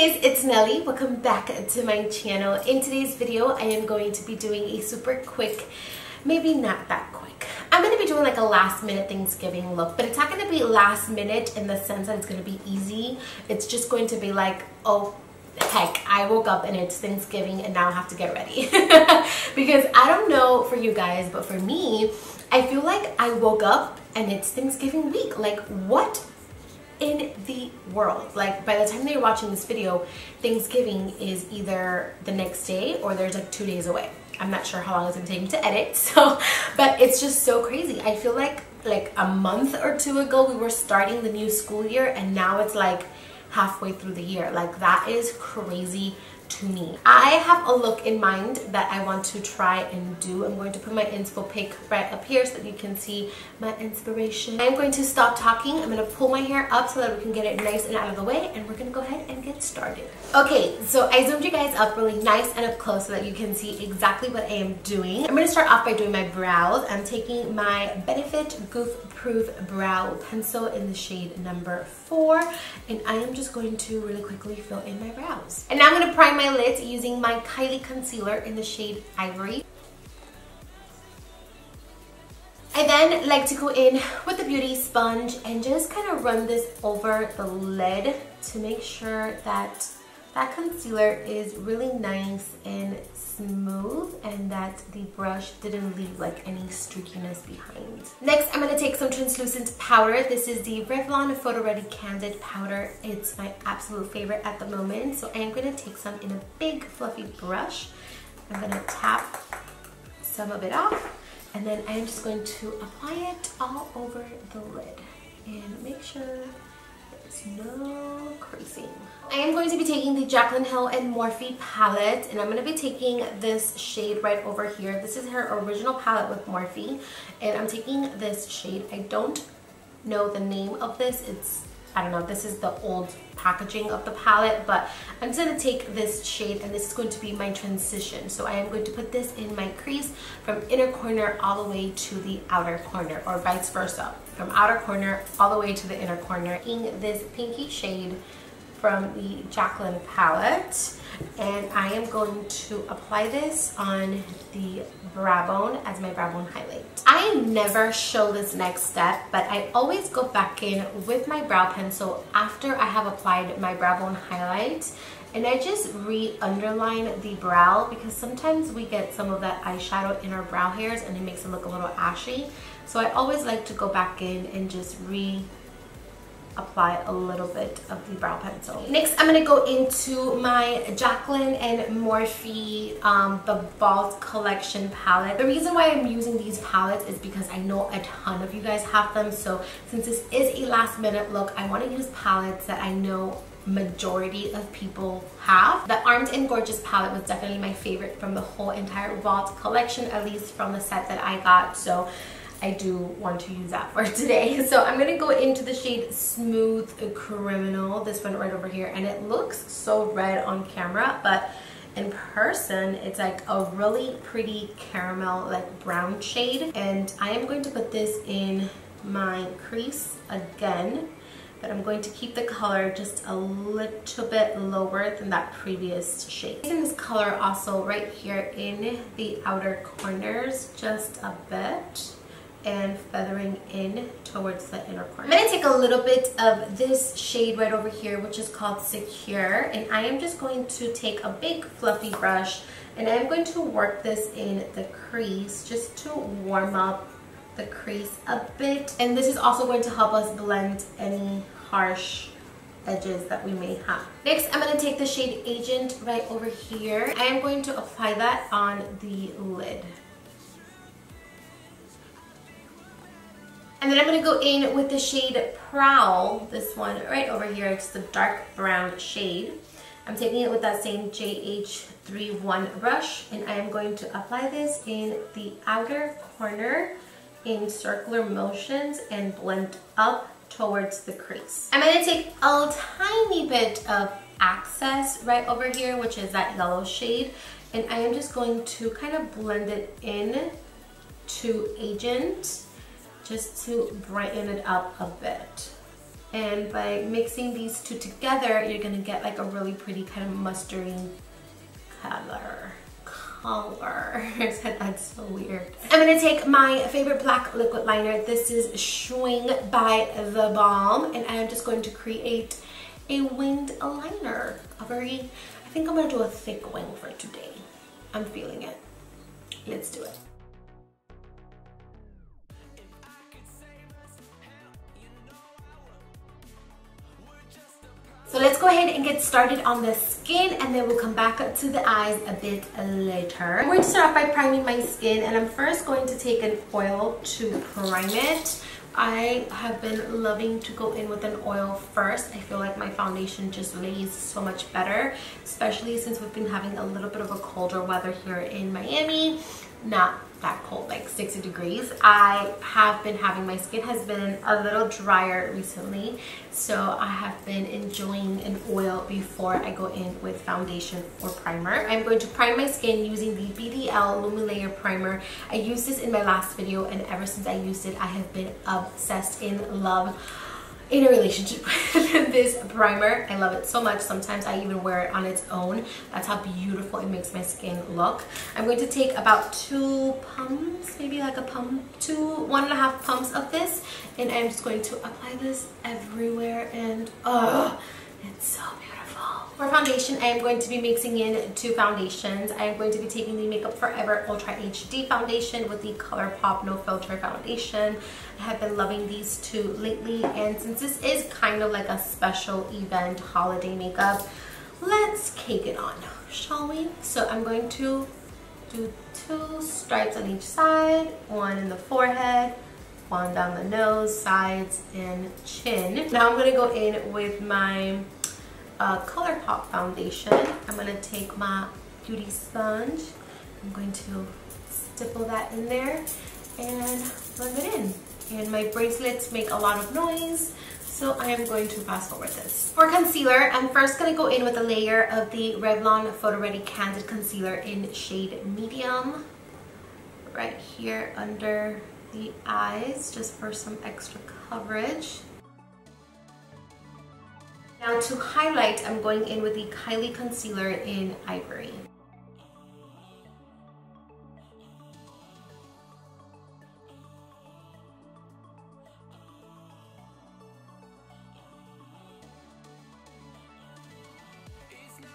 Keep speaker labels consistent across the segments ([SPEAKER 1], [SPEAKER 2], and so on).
[SPEAKER 1] Hey guys, it's Nelly. Welcome back to my channel. In today's video, I am going to be doing a super quick, maybe not that quick. I'm going to be doing like a last minute Thanksgiving look, but it's not going to be last minute in the sense that it's going to be easy. It's just going to be like, oh, heck, I woke up and it's Thanksgiving and now I have to get ready. Because I don't know for you guys, but for me, I feel like I woke up and it's Thanksgiving week. Like, what in the world? Like, by the time that you're watching this video, Thanksgiving is either the next day or there's like 2 days away. I'm not sure how long it's gonna take me to edit, so, but it's just so crazy. I feel like a month or two ago we were starting the new school year and now it's like halfway through the year. Like, that is crazy to me. I have a look in mind that I want to try and do. I'm going to put my inspo pic right up here so that you can see my inspiration. I'm going to stop talking. I'm going to pull my hair up so that we can get it nice and out of the way, and we're going to go ahead and get started. Okay, so I zoomed you guys up really nice and up close so that you can see exactly what I am doing. I'm going to start off by doing my brows. I'm taking my Benefit Goof Proof Brow Pencil in the shade number 4, and I am just going to really quickly fill in my brows. And now I'm going to prime my lids using my Kylie concealer in the shade Ivory. I then like to go in with the beauty sponge and just kind of run this over the lid to make sure that that concealer is really nice and smooth and that the brush didn't leave like any streakiness behind. Next, I'm going to take some translucent powder. This is the Revlon Photo Ready Candid Powder. It's my absolute favorite at the moment. So I am going to take some in a big fluffy brush. I'm going to tap some of it off, and then I'm just going to apply it all over the lid and make sure there's no creasing. I am going to be taking the Jaclyn Hill and Morphe palette, and I'm going to be taking this shade right over here. This is her original palette with Morphe, and I'm taking this shade. I don't know the name of this. I don't know, this is the old packaging of the palette, but I'm just going to take this shade and this is going to be my transition. So I am going to put this in my crease from inner corner all the way to the outer corner, or vice versa, from outer corner all the way to the inner corner, in this pinky shade from the Jaclyn palette. And I am going to apply this on the brow bone as my brow bone highlight. I never show this next step, but I always go back in with my brow pencil after I have applied my brow bone highlight, and I just re-underline the brow because sometimes we get some of that eyeshadow in our brow hairs and it makes it look a little ashy. So I always like to go back in and just apply a little bit of the brow pencil. Next, I'm going to go into my Jaclyn and Morphe the Vault Collection palette. The reason why I'm using these palettes is because I know a ton of you guys have them. So since this is a last minute look, I want to use palettes that I know majority of people have. The Armed and Gorgeous palette was definitely my favorite from the whole entire Vault collection, at least from the set that I got. So I do want to use that for today. So I'm going to go into the shade Smooth Criminal, this one right over here, and it looks so red on camera, but in person it's like a really pretty caramel like brown shade. And I am going to put this in my crease again, but I'm going to keep the color just a little bit lower than that previous shade. Using this color also right here in the outer corners just a bit, and feathering in towards the inner corner. I'm going to take a little bit of this shade right over here, which is called Secure, and I am just going to take a big fluffy brush and I'm going to work this in the crease just to warm up the crease a bit. And this is also going to help us blend any harsh edges that we may have. Next, I'm going to take the shade Agent right over here. I am going to apply that on the lid. And then I'm going to go in with the shade Prowl, this one right over here. It's the dark brown shade. I'm taking it with that same JH31 brush, and I am going to apply this in the outer corner in circular motions and blend up towards the crease. I'm going to take a tiny bit of Access right over here, which is that yellow shade, and I am just going to kind of blend it in to Agent, just to brighten it up a bit. And by mixing these two together, you're gonna get like a really pretty kind of mustardy color. I said that's so weird. I'm gonna take my favorite black liquid liner. This is Swing by The Balm, and I'm just going to create a winged liner. I think I'm gonna do a thick wing for today. I'm feeling it. Let's do it. So let's go ahead and get started on the skin, and then we'll come back to the eyes a bit later. I'm going to start off by priming my skin, and I'm first going to take an oil to prime it. I have been loving to go in with an oil first. I feel like my foundation just lays so much better, especially since we've been having a little bit of a colder weather here in Miami. Not that cold, like 60 degrees. I have been having, my skin has been a little drier recently, so I have been enjoying an oil before I go in with foundation or primer. I'm going to prime my skin using the BDL Lumilayer Primer. I used this in my last video, and ever since I used it, I have been obsessed, in love, in a relationship with this primer. I love it so much. Sometimes I even wear it on its own. That's how beautiful it makes my skin look. I'm going to take about 2 pumps, maybe like a pump, 1.5 pumps of this, and I'm just going to apply this everywhere, and oh, it's so beautiful. For foundation, I am going to be mixing in 2 foundations. I am going to be taking the Makeup Forever Ultra HD foundation with the ColourPop No Filter foundation. I have been loving these two lately, and since this is kind of like a special event holiday makeup, let's cake it on, shall we? So I'm going to do 2 stripes on each side, 1 in the forehead, 1 down the nose, sides, and chin. Now I'm going to go in with my ColourPop foundation. I'm going to take my beauty sponge. I'm going to stipple that in there and blend it in. And my bracelets make a lot of noise, so I am going to fast forward this. For concealer, I'm first going to go in with a layer of the Revlon Photo Ready Candid Concealer in shade Medium, right here under the eyes, just for some extra coverage. Now to highlight, I'm going in with the Kylie Concealer in Ivory.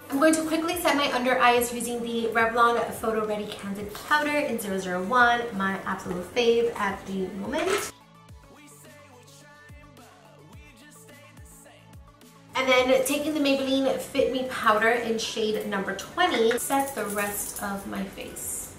[SPEAKER 1] I'm going to quickly set my under eyes using the Revlon Photo Ready Candid Powder in 001, my absolute fave at the moment. And then taking the Maybelline Fit Me powder in shade number 20, set the rest of my face.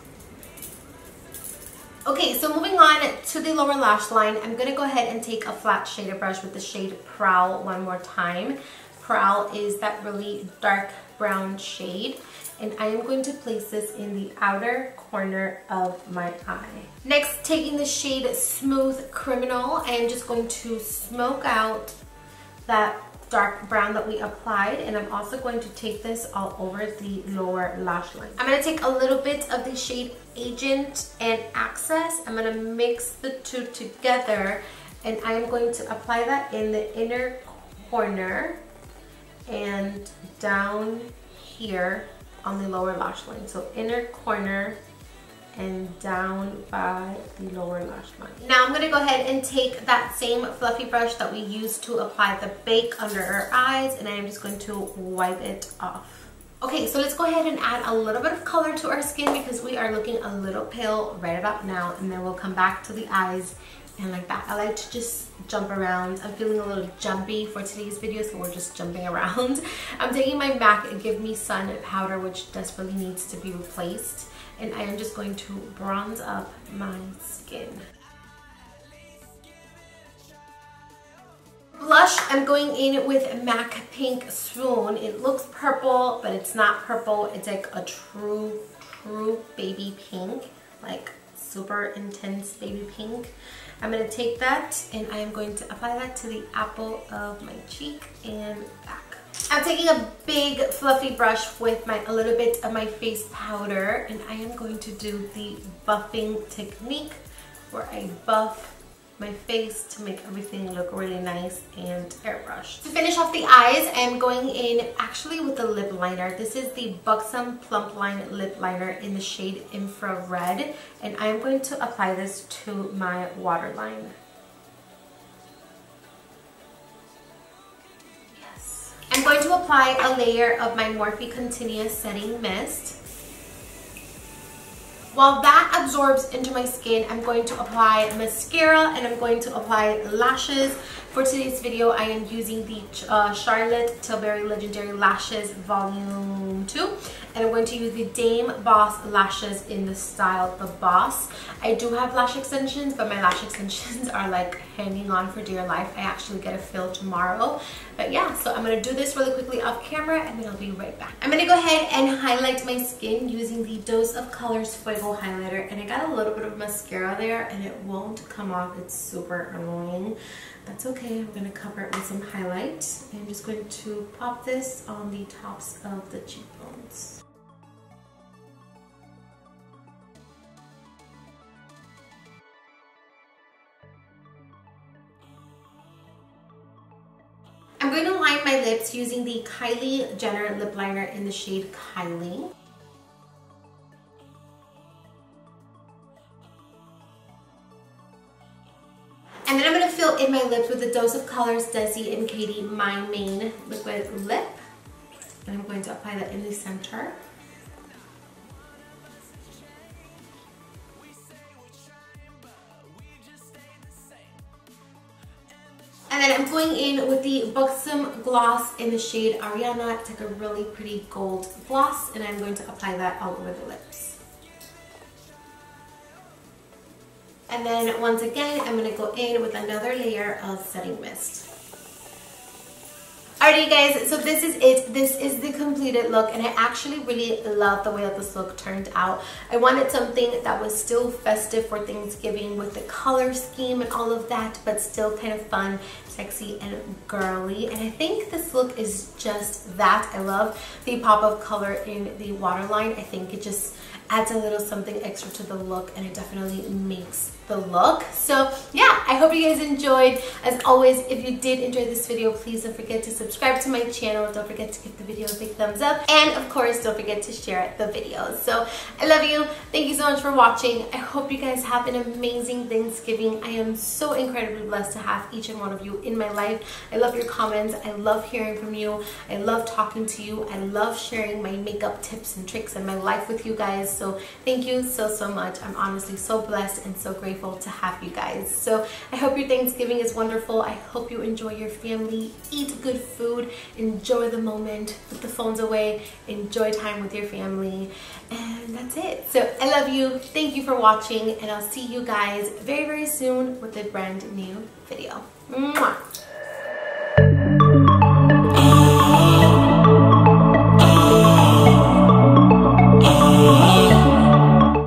[SPEAKER 1] Okay, so moving on to the lower lash line, I'm going to go ahead and take a flat shader brush with the shade Prowl one more time. Prowl is that really dark brown shade, and I am going to place this in the outer corner of my eye. Next, taking the shade Smooth Criminal, I am just going to smoke out that dark brown that we applied, and I'm also going to take this all over the lower lash line. I'm going to take a little bit of the shade Agent and Access. I'm going to mix the two together, and I'm going to apply that in the inner corner and down here on the lower lash line. So inner corner and down by the lower lash line. Now I'm going to go ahead and take that same fluffy brush that we used to apply the bake under our eyes, and I'm just going to wipe it off. Okay, so let's go ahead and add a little bit of color to our skin because we are looking a little pale right about now, and then we'll come back to the eyes and like that. I like to just jump around. I'm feeling a little jumpy for today's video, so we're just jumping around. I'm taking my MAC Give Me Sun powder, which desperately needs to be replaced, and I am just going to bronze up my skin. Blush, I'm going in with MAC Pink Swoon. It looks purple, but it's not purple. It's like a true baby pink, like super intense baby pink. I'm going to take that and I am going to apply that to the apple of my cheek and back. I'm taking a big fluffy brush with a little bit of my face powder, and I am going to do the buffing technique where I buff my face to make everything look really nice and airbrushed. To finish off the eyes, I'm going in actually with the lip liner. This is the Buxom Plump Line lip liner in the shade Infrared, and I'm going to apply this to my waterline. Yes. I'm going to apply a layer of my Morphe Continuous Setting Mist. While that absorbs into my skin, I'm going to apply mascara and I'm going to apply lashes. For today's video, I am using the Charlotte Tilbury Legendary Lashes Volume 2. And I'm going to use the Dame Boss lashes in the style The Boss. I do have lash extensions, but my lash extensions are like hanging on for dear life. I actually get a fill tomorrow. But yeah, so I'm going to do this really quickly off camera and then I'll be right back. I'm going to go ahead and highlight my skin using the Dose of Colors Fuego highlighter. And I got a little bit of mascara there and it won't come off. It's super annoying. That's okay. I'm going to cover it with some highlight. I'm just going to pop this on the tops of the cheekbones. I'm going to line my lips using the Kylie Jenner lip liner in the shade Kylie. And then I'm going to fill in my lips with the Dose of Colors Desi and Katie My Main Liquid Lip. And I'm going to apply that in the center. And then I'm going in with the Buxom Gloss in the shade Ariana. It's like a really pretty gold gloss, and I'm going to apply that all over the lips. And then once again, I'm going to go in with another layer of setting mist. Alrighty guys, so this is it. This is the completed look, and I actually really love the way that this look turned out. I wanted something that was still festive for Thanksgiving with the color scheme and all of that, but still kind of fun, sexy, and girly. And I think this look is just that. I love the pop of color in the waterline. I think it just adds a little something extra to the look, and it definitely makes the look. So yeah, I hope you guys enjoyed. As always, if you did enjoy this video, please don't forget to subscribe to my channel. Don't forget to give the video a big thumbs up, and of course don't forget to share the video. So I love you. Thank you so much for watching. I hope you guys have an amazing Thanksgiving. I am so incredibly blessed to have each and one of you in my life. I love your comments. I love hearing from you. I love talking to you. I love sharing my makeup tips and tricks and my life with you guys. So thank you so much. I'm honestly so blessed and so grateful to have you guys. So I hope your Thanksgiving is wonderful. I hope you enjoy your family, eat good food, enjoy the moment, put the phones away, enjoy time with your family, and that's it. So I love you. Thank you for watching, and I'll see you guys very soon with a brand new video. Mwah!